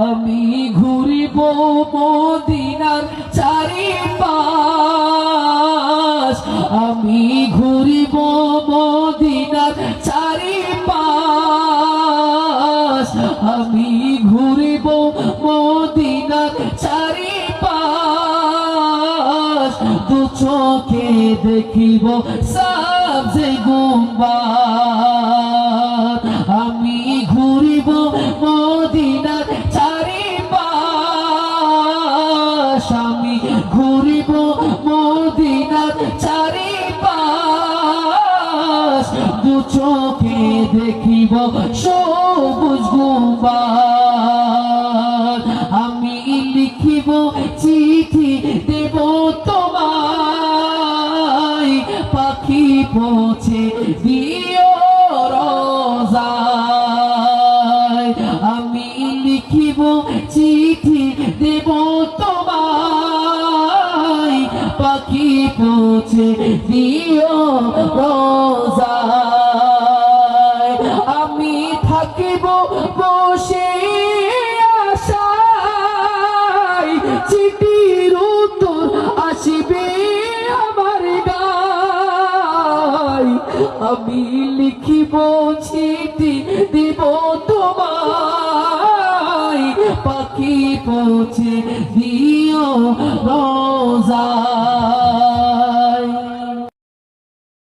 আমি ঘুরিব মদিনার চারিপাশ, আমি ঘুরিব মদিনার চারিপাশ, আমি ঘুরিব মদিনার চারিপাশ, দু চোখে দেখিব সবজে গুম্বাদ। আমি ঘুরিব মদিনার চারিপাশ, আমি ঘুরিব মদিনার চারিপাশ, দু চোখে দেখিব সবুজ গুম্বাদ। আমি লিখিব চিঠি দেব তোমায়, পাখি পৌঁছে দিও রোজায়। আমি লিখিব চিঠি দেব তোমায়, পাখি পৌঁছে দিও রোজায়। আমি থাকিব বসে আশায়, চিঠির উত্তর আসিবে আমার গায়। আমি লিখিব চিঠি দেব তোমায়, পাখি পৌঁছে দিও রোজায়।